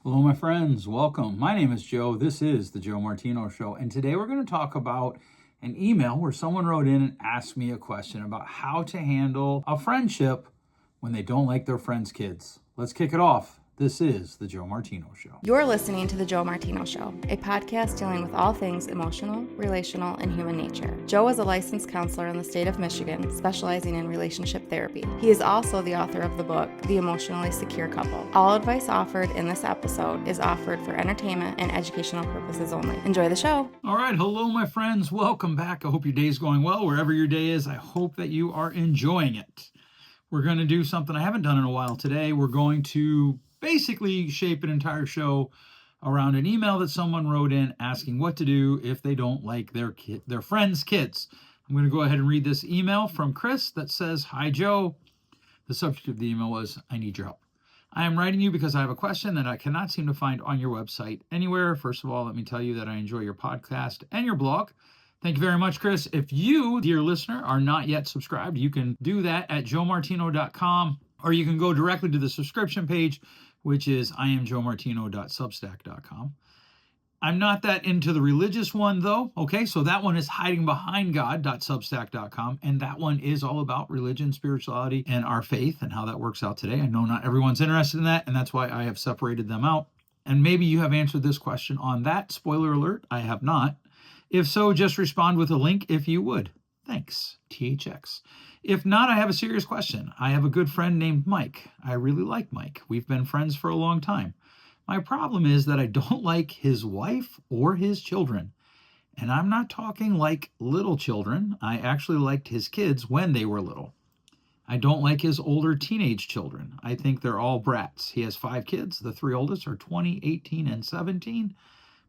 Hello, my friends. Welcome. My name is Joe. This is the Joe Martino Show. And today we're going to talk about an email where someone wrote in and asked me a question about how to handle a friendship when they don't like their friends' kids. Let's kick it off. This is the Joe Martino Show. You're listening to The Joe Martino Show, a podcast dealing with all things emotional, relational, and human nature. Joe is a licensed counselor in the state of Michigan, specializing in relationship therapy. He is also the author of the book, The Emotionally Secure Couple. All advice offered in this episode is offered for entertainment and educational purposes only. Enjoy the show. All right. Hello, my friends. Welcome back. I hope your day's going well. Wherever your day is, I hope that you are enjoying it. We're going to do something I haven't done in a while today. We're going to basically shape an entire show around an email that someone wrote in asking what to do if they don't like their friends' kids. I'm going to go ahead and read this email from Chris that says, "Hi, Joe." The subject of the email was, "I need your help. I am writing you because I have a question that I cannot seem to find on your website anywhere. First of all, let me tell you that I enjoy your podcast and your blog." Thank you very much, Chris. If you, dear listener, are not yet subscribed, you can do that at joemartino.com, or you can go directly to the subscription page, which is iamjoemartino.substack.com. I'm not that into the religious one, though. Okay, so that one is hidingbehindgod.substack.com, and that one is all about religion, spirituality, and our faith and how that works out today. I know not everyone's interested in that, and that's why I have separated them out. And maybe you have answered this question on that. Spoiler alert, I have not. If so, just respond with a link if you would. Thanks, THX. If not, I have a serious question. I have a good friend named Mike. I really like Mike. We've been friends for a long time. My problem is that I don't like his wife or his children. And I'm not talking like little children. I actually liked his kids when they were little. I don't like his older teenage children. I think they're all brats. He has 5 kids. The 3 oldest are 20, 18, and 17.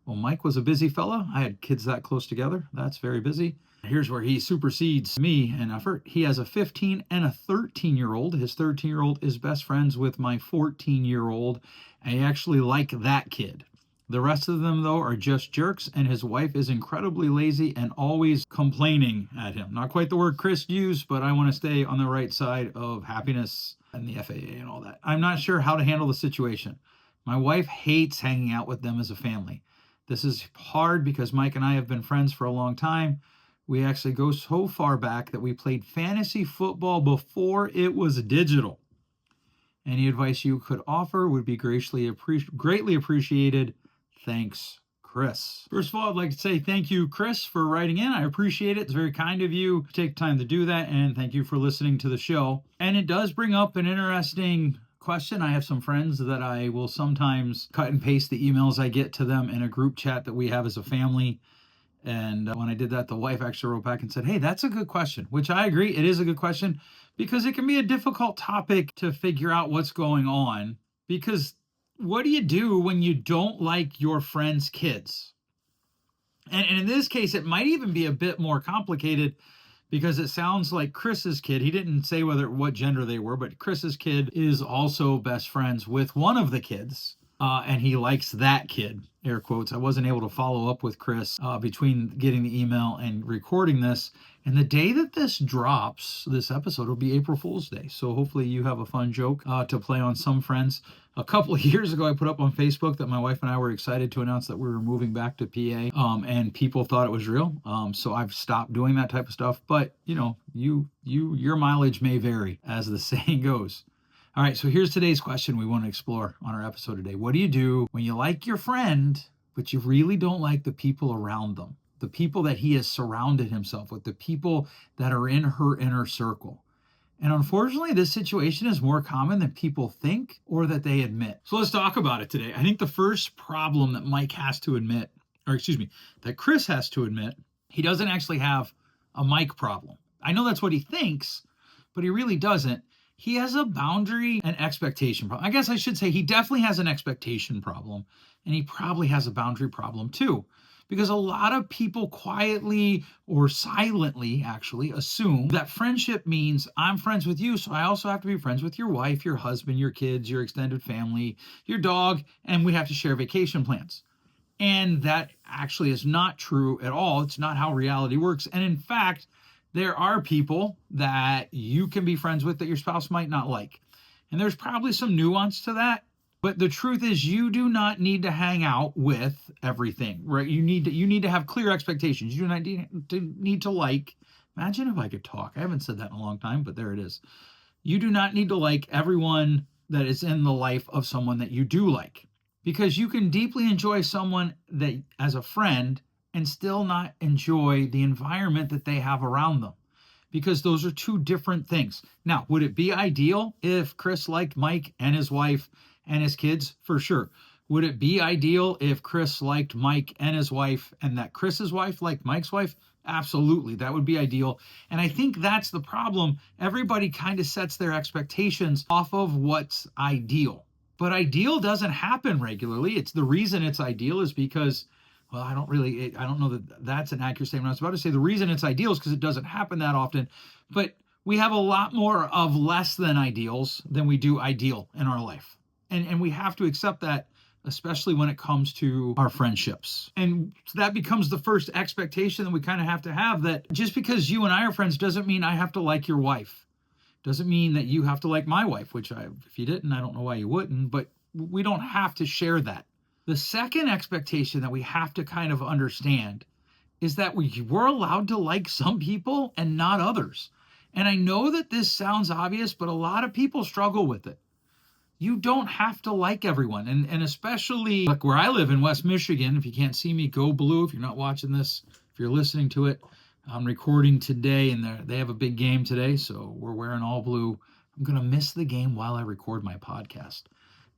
Well, Mike was a busy fella. I had kids that close together. That's very busy. Here's where he supersedes me in effort. He has a 15 and a 13-year-old. His 13-year-old is best friends with my 14-year-old. I actually like that kid. The rest of them, though, are just jerks, and his wife is incredibly lazy and always complaining at him. Not quite the word Chris used, but I want to stay on the right side of happiness and the FAA and all that. I'm not sure how to handle the situation. My wife hates hanging out with them as a family. This is hard because Mike and I have been friends for a long time. We actually go so far back that we played fantasy football before it was digital. Any advice you could offer would be greatly appreciated. Thanks, Chris. First of all, I'd like to say thank you, Chris, for writing in. I appreciate it. It's very kind of you to take time to do that, and thank you for listening to the show. And it does bring up an interesting question. I have some friends that I will sometimes cut and paste the emails I get to them in a group chat that we have as a family. And when I did that, the wife actually wrote back and said, "Hey, that's a good question," which I agree. It is a good question because it can be a difficult topic to figure out what's going on. Because what do you do when you don't like your friend's kids? And in this case, it might even be a bit more complicated because it sounds like Chris's kid, he didn't say what gender they were, but Chris's kid is also best friends with one of the kids, and he likes that kid, air quotes. I wasn't able to follow up with Chris between getting the email and recording this. And the day that this drops, this episode will be April Fool's Day. So hopefully you have a fun joke to play on some friends. A couple of years ago, I put up on Facebook that my wife and I were excited to announce that we were moving back to PA, and people thought it was real. So I've stopped doing that type of stuff. But, you know, your mileage may vary, as the saying goes. All right, so here's today's question we want to explore on our episode today. What do you do when you like your friend, but you really don't like the people around them? The people that he has surrounded himself with, the people that are in her inner circle. And unfortunately, this situation is more common than people think or that they admit. So let's talk about it today. I think the first problem that Mike has to admit, that Chris has to admit, he doesn't actually have a Mike problem. I know that's what he thinks, but he really doesn't. He has a boundary and expectation problem. I guess I should say he definitely has an expectation problem, and he probably has a boundary problem too. Because a lot of people quietly or silently actually assume that friendship means I'm friends with you, so I also have to be friends with your wife, your husband, your kids, your extended family, your dog, and we have to share vacation plans. And that actually is not true at all. It's not how reality works. And in fact, there are people that you can be friends with that your spouse might not like. And there's probably some nuance to that. But the truth is, you do not need to hang out with everything, right? You need to have clear expectations. You do not need to like. Imagine if I could talk. I haven't said that in a long time, but there it is. You do not need to like everyone that is in the life of someone that you do like, because you can deeply enjoy someone that as a friend and still not enjoy the environment that they have around them, because those are two different things. Now, would it be ideal if Chris liked Mike and his wife and his kids? For sure. Would it be ideal if Chris liked Mike and his wife and that Chris's wife liked Mike's wife? Absolutely. That would be ideal. And I think that's the problem. Everybody kind of sets their expectations off of what's ideal. But ideal doesn't happen regularly. It's the reason it's ideal is because, well, I don't know that that's an accurate statement. I was about to say the reason it's ideal is because it doesn't happen that often. But we have a lot more of less than ideals than we do ideal in our life. And we have to accept that, especially when it comes to our friendships. And that becomes the first expectation that we kind of have, that just because you and I are friends doesn't mean I have to like your wife. Doesn't mean that you have to like my wife, which if you didn't, I don't know why you wouldn't, but we don't have to share that. The second expectation that we have to kind of understand is that we're allowed to like some people and not others. And I know that this sounds obvious, but a lot of people struggle with it. You don't have to like everyone. And especially like where I live in West Michigan, if you can't see me, go blue. If you're not watching this, if you're listening to it, I'm recording today and they have a big game today. So we're wearing all blue. I'm going to miss the game while I record my podcast.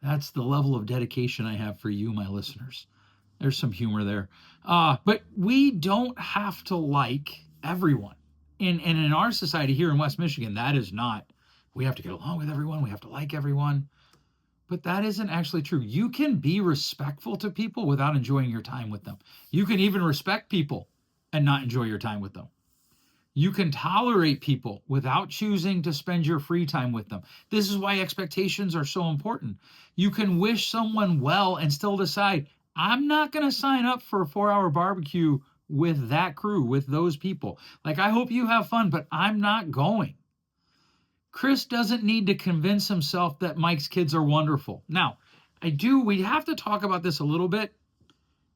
That's the level of dedication I have for you, my listeners. There's some humor there. But we don't have to like everyone. And in our society here in West Michigan, that is not, we have to get along with everyone. We have to like everyone. But that isn't actually true. You can be respectful to people without enjoying your time with them. You can even respect people and not enjoy your time with them. You can tolerate people without choosing to spend your free time with them. This is why expectations are so important. You can wish someone well and still decide, I'm not going to sign up for a 4-hour barbecue with that crew, with those people. Like, I hope you have fun, but I'm not going. Chris doesn't need to convince himself that Mike's kids are wonderful. Now, we have to talk about this a little bit.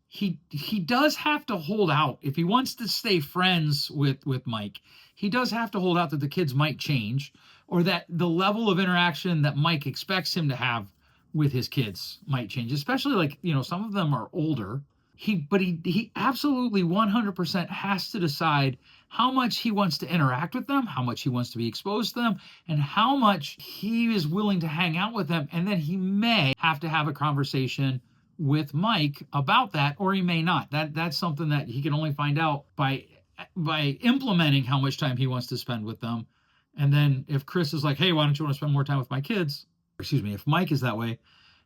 He does have to hold out. If he wants to stay friends with Mike, he does have to hold out that the kids might change, or that the level of interaction that Mike expects him to have with his kids might change, especially like, some of them are older. But he absolutely 100% has to decide how much he wants to interact with them, how much he wants to be exposed to them, and how much he is willing to hang out with them. And then he may have to have a conversation with Mike about that, or he may not. That's something that he can only find out by implementing how much time he wants to spend with them. And then if Chris is like, hey, why don't you want to spend more time with my kids? If Mike is that way,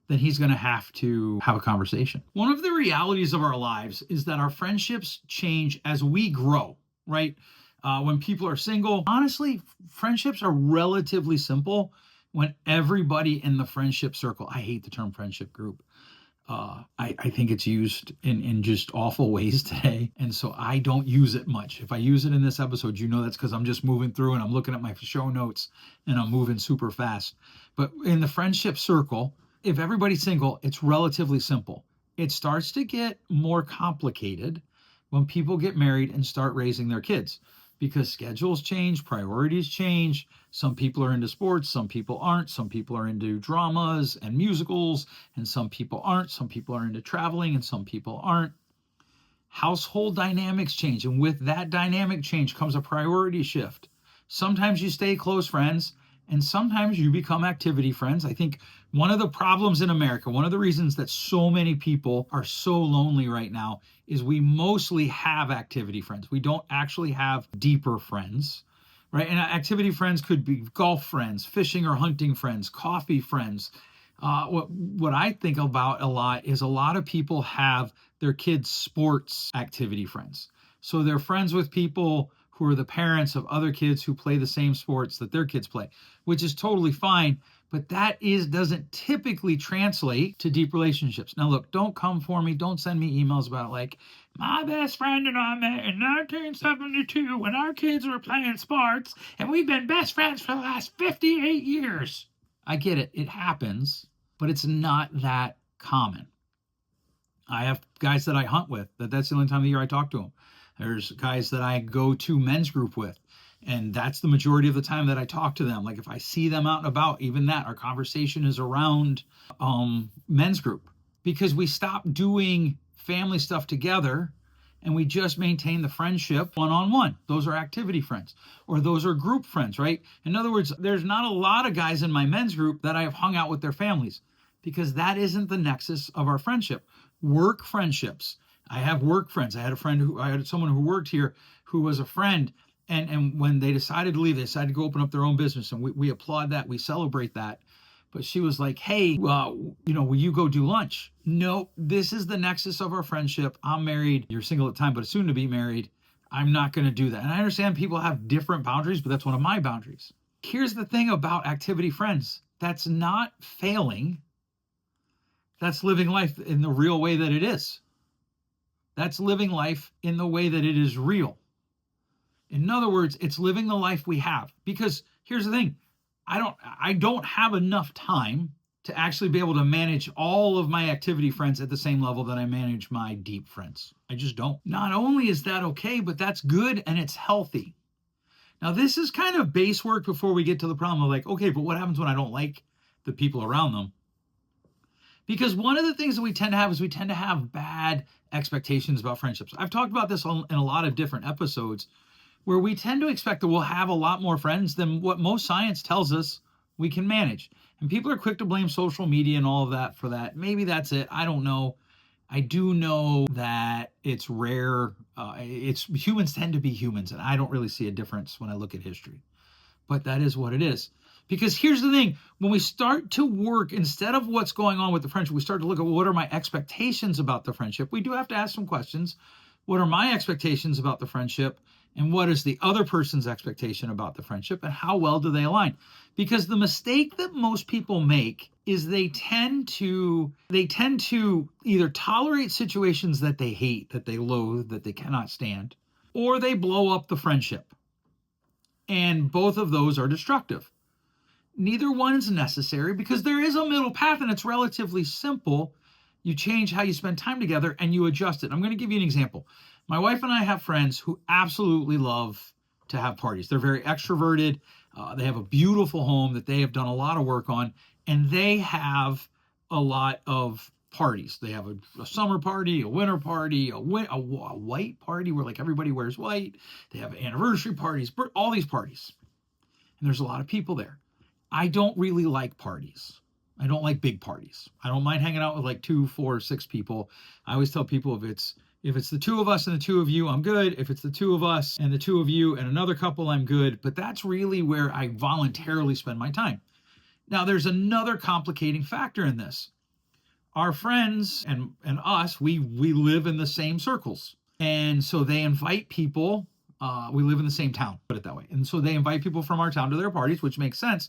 then he's going to have to have a conversation. One of the realities of our lives is that our friendships change as we grow, right? When people are single, honestly, friendships are relatively simple when everybody in the friendship circle, I hate the term friendship group. I think it's used in just awful ways today. And so I don't use it much. If I use it in this episode, that's because I'm just moving through and I'm looking at my show notes and I'm moving super fast. But in the friendship circle, if everybody's single, it's relatively simple. It starts to get more complicated when people get married and start raising their kids, because schedules change, priorities change. Some people are into sports, some people aren't. Some people are into dramas and musicals, and some people aren't. Some people are into traveling, and some people aren't. Household dynamics change, and with that dynamic change comes a priority shift. Sometimes you stay close friends, and sometimes you become activity friends. I think one of the problems in America, one of the reasons that so many people are so lonely right now, is we mostly have activity friends. We don't actually have deeper friends, right? And activity friends could be golf friends, fishing or hunting friends, coffee friends. What I think about a lot is a lot of people have their kids' sports activity friends. So they're friends with people who are the parents of other kids who play the same sports that their kids play, which is totally fine. But that doesn't typically translate to deep relationships. Now, look, don't come for me. Don't send me emails about like, my best friend and I met in 1972 when our kids were playing sports, and we've been best friends for the last 58 years. I get it. It happens. but it's not that common. I have guys that I hunt with, that's the only time of the year I talk to them. There's guys that I go to men's group with, and that's the majority of the time that I talk to them. Like if I see them out and about, even that, our conversation is around men's group, because we stopped doing family stuff together and we just maintain the friendship one-on-one. Those are activity friends, or those are group friends, right? In other words, there's not a lot of guys in my men's group that I have hung out with their families, because that isn't the nexus of our friendship. Work friendships. I have work friends. I had someone who worked here who was a friend, and when they decided to leave, they decided to go open up their own business, and we applaud that, we celebrate that. But she was like, hey, will you go do lunch? No, this is the nexus of our friendship. I'm married. You're single at the time, but soon to be married. I'm not going to do that. And I understand people have different boundaries, but that's one of my boundaries. Here's the thing about activity friends. That's not failing. That's living life in the real way that it is. That's living life in the way that it is real. In other words, it's living the life we have. Because here's the thing. I don't have enough time to actually be able to manage all of my activity friends at the same level that I manage my deep friends. I just don't. Not only is that okay, but that's good and it's healthy. Now, this is kind of base work before we get to the problem of like, okay, but what happens when I don't like the people around them? Because one of the things that we tend to have is we tend to have bad expectations about friendships. I've talked about this in a lot of different episodes, where we tend to expect that we'll have a lot more friends than what most science tells us we can manage. And people are quick to blame social media and all of that for that. Maybe that's it. I don't know. I do know that it's rare. Humans tend to be humans, and I don't really see a difference when I look at history. But that is what it is. Because here's the thing, when we start to work, instead of what's going on with the friendship, we start to look at what are my expectations about the friendship. We do have to ask some questions. What are my expectations about the friendship? And what is the other person's expectation about the friendship? And how well do they align? Because the mistake that most people make is they tend to either tolerate situations that they hate, that they loathe, that they cannot stand, or they blow up the friendship. And both of those are destructive. Neither one is necessary, because there is a middle path, and it's relatively simple. You change how you spend time together and you adjust it. I'm going to give you an example. My wife and I have friends who absolutely love to have parties. They're very extroverted. They have a beautiful home that they have done a lot of work on, and they have a lot of parties. They have a summer party, a winter party, a white party where like everybody wears white. They have anniversary parties, all these parties. And there's a lot of people there. I don't really like parties. I don't like big parties. I don't mind hanging out with like 2, 4, 6 people. I always tell people if it's the 2 of us and the 2 of you, I'm good. If it's the 2 of us and the 2 of you and another couple, I'm good. But that's really where I voluntarily spend my time. Now, there's another complicating factor in this. Our friends and us, we live in the same circles. And so they invite people. We live in the same town, put it that way. And so they invite people from our town to their parties, which makes sense.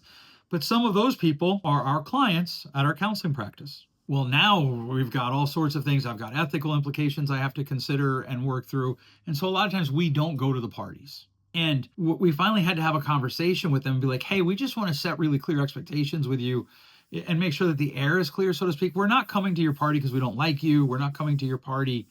But some of those people are our clients at our counseling practice. Well, now we've got all sorts of things. I've got ethical implications I have to consider and work through. And so a lot of times we don't go to the parties. And we finally had to have a conversation with them and be like, hey, we just want to set really clear expectations with you and make sure that the air is clear, so to speak. We're not coming to your party because we don't like you. We're not coming to your party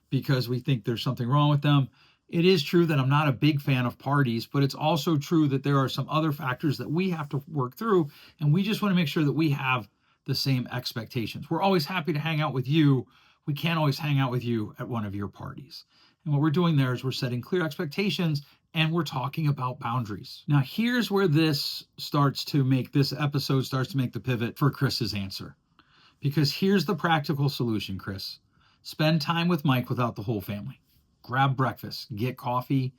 because we think there's something wrong with them. It is true that I'm not a big fan of parties, but it's also true that there are some other factors that we have to work through, and we just want to make sure that we have the same expectations. We're always happy to hang out with you. We can't always hang out with you at one of your parties. And what we're doing there is we're setting clear expectations, and we're talking about boundaries. Now, here's where this episode starts to make the pivot for Chris's answer. Because here's the practical solution, Chris. Spend time with Mike without the whole family. Grab breakfast, get coffee,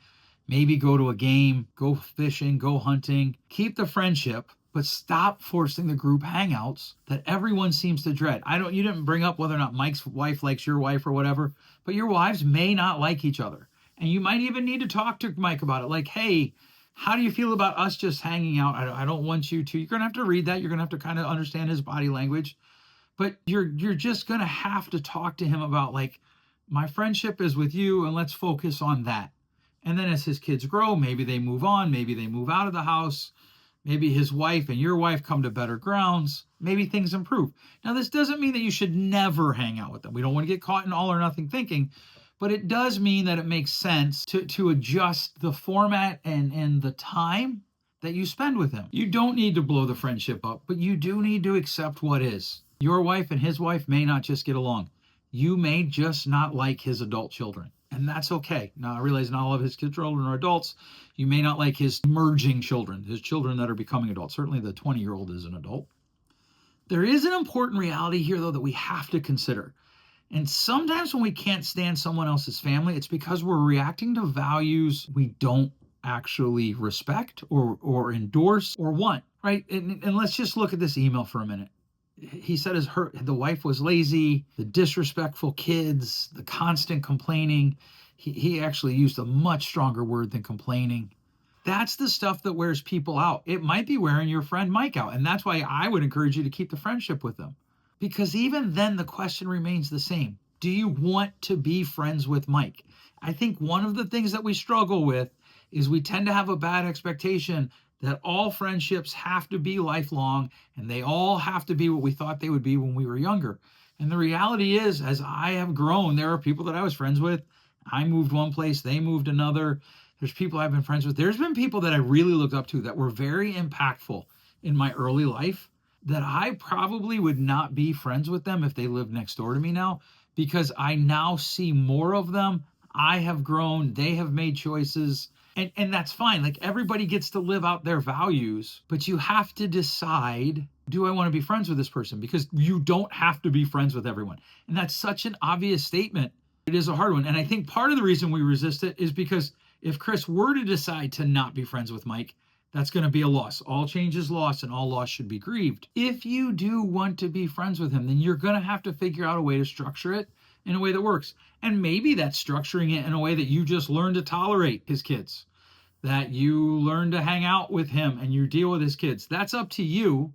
maybe go to a game, go fishing, go hunting. Keep the friendship, but stop forcing the group hangouts that everyone seems to dread. You didn't bring up whether or not Mike's wife likes your wife or whatever, but your wives may not like each other. And you might even need to talk to Mike about it. Like, hey, how do you feel about us just hanging out? I don't want you to. You're going to have to read that. You're going to have to kind of understand his body language. But you're just going to have to talk to him about like, my friendship is with you, and let's focus on that. And then as his kids grow, maybe they move on, maybe they move out of the house. Maybe his wife and your wife come to better grounds. Maybe things improve. Now, this doesn't mean that you should never hang out with them. We don't want to get caught in all or nothing thinking, but it does mean that it makes sense to adjust the format and the time that you spend with him. You don't need to blow the friendship up, but you do need to accept what is. Your wife and his wife may not just get along. You may just not like his adult children, and that's okay. Now, I realize not all of his children are adults. You may not like his merging children, his children that are becoming adults. Certainly the 20-year-old is an adult. There is an important reality here, though, that we have to consider. And sometimes when we can't stand someone else's family, it's because we're reacting to values we don't actually respect or endorse or want, right? And let's just look at this email for a minute. He said the wife was lazy, the disrespectful kids, the constant complaining. He actually used a much stronger word than complaining. That's the stuff that wears people out. It might be wearing your friend Mike out. And that's why I would encourage you to keep the friendship with him. Because even then, the question remains the same. Do you want to be friends with Mike? I think one of the things that we struggle with is we tend to have a bad expectation that all friendships have to be lifelong and they all have to be what we thought they would be when we were younger. And the reality is, as I have grown, there are people that I was friends with. I moved one place, they moved another. There's people I've been friends with. There's been people that I really looked up to that were very impactful in my early life that I probably would not be friends with them if they lived next door to me now, because I now see more of them. I have grown, they have made choices. And that's fine. Like, everybody gets to live out their values, but you have to decide, do I want to be friends with this person? Because you don't have to be friends with everyone. And that's such an obvious statement. It is a hard one. And I think part of the reason we resist it is because if Chris were to decide to not be friends with Mike, that's going to be a loss. All change is loss and all loss should be grieved. If you do want to be friends with him, then you're going to have to figure out a way to structure it in a way that works. And maybe that's structuring it in a way that you just learn to tolerate his kids, that you learn to hang out with him and you deal with his kids. That's up to you,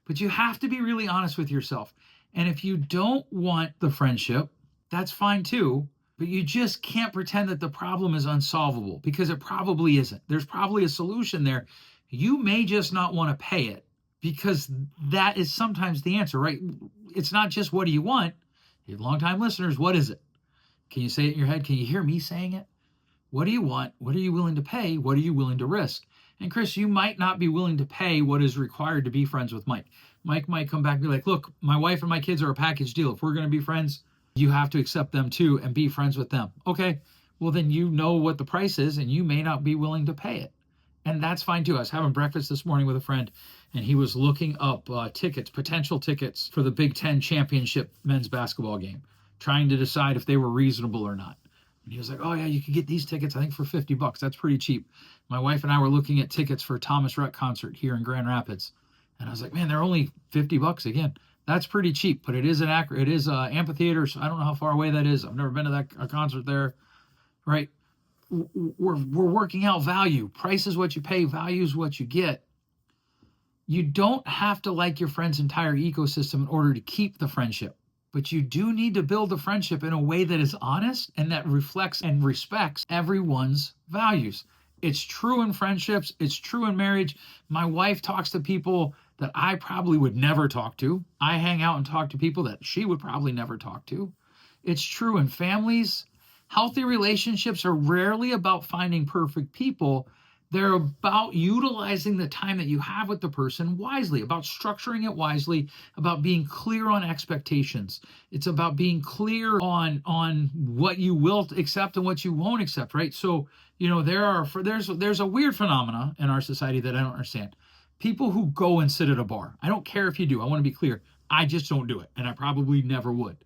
but you have to be really honest with yourself. And if you don't want the friendship, that's fine too, but you just can't pretend that the problem is unsolvable, because it probably isn't. There's probably a solution there. You may just not want to pay it, because that is sometimes the answer, right? It's not just what do you want. You longtime listeners, what is it? Can you say it in your head? Can you hear me saying it? What do you want? What are you willing to pay? What are you willing to risk? And Chris, you might not be willing to pay what is required to be friends with Mike. Mike might come back and be like, look, my wife and my kids are a package deal. If we're going to be friends, you have to accept them too and be friends with them. Okay, well then you know what the price is and you may not be willing to pay it. And that's fine too. I was having breakfast this morning with a friend and he was looking up potential tickets for the Big Ten championship men's basketball game, trying to decide if they were reasonable or not. And he was like, oh yeah, you could get these tickets, I think for $50. That's pretty cheap. My wife and I were looking at tickets for Thomas Rhett concert here in Grand Rapids. And I was like, man, they're only $50 again. That's pretty cheap, but it is an amphitheater, so I don't know how far away that is. I've never been to a concert there, right? We're working out value. Price is what you pay, value is what you get. You don't have to like your friend's entire ecosystem in order to keep the friendship, but you do need to build a friendship in a way that is honest and that reflects and respects everyone's values. It's true in friendships. It's true in marriage. My wife talks to people that I probably would never talk to. I hang out and talk to people that she would probably never talk to. It's true in families. Healthy relationships are rarely about finding perfect people. They're about utilizing the time that you have with the person wisely, about structuring it wisely, about being clear on expectations. It's about being clear on what you will accept and what you won't accept, right? So, there's a weird phenomena in our society that I don't understand. People who go and sit at a bar. I don't care if you do. I want to be clear. I just don't do it, and I probably never would.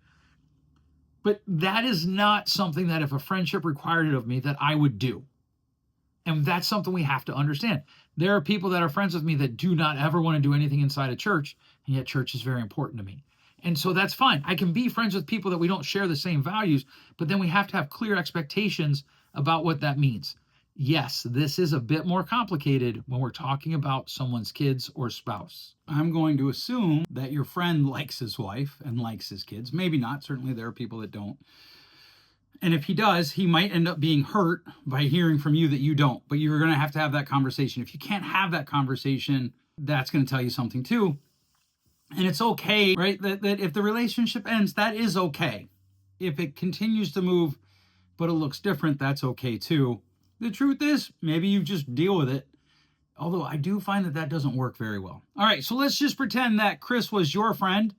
But that is not something that if a friendship required it of me that I would do. And that's something we have to understand. There are people that are friends with me that do not ever want to do anything inside a church, and yet church is very important to me. And so that's fine. I can be friends with people that we don't share the same values, but then we have to have clear expectations about what that means. Yes, this is a bit more complicated when we're talking about someone's kids or spouse. I'm going to assume that your friend likes his wife and likes his kids. Maybe not. Certainly there are people that don't. And if he does, he might end up being hurt by hearing from you that you don't. But you're going to have that conversation. If you can't have that conversation, that's going to tell you something too. And it's okay, right? That if the relationship ends, that is okay. If it continues to move, but it looks different, that's okay too. The truth is, maybe you just deal with it. Although I do find that doesn't work very well. All right, so let's just pretend that Chris was your friend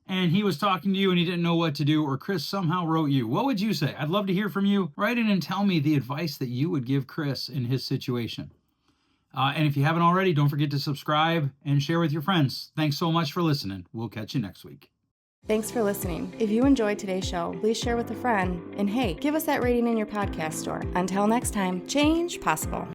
and he was talking to you and he didn't know what to do, or Chris somehow wrote you. What would you say? I'd love to hear from you. Write in and tell me the advice that you would give Chris in his situation. And if you haven't already, don't forget to subscribe and share with your friends. Thanks so much for listening. We'll catch you next week. Thanks for listening. If you enjoyed today's show, please share with a friend. And hey, give us that rating in your podcast store. Until next time, change possible.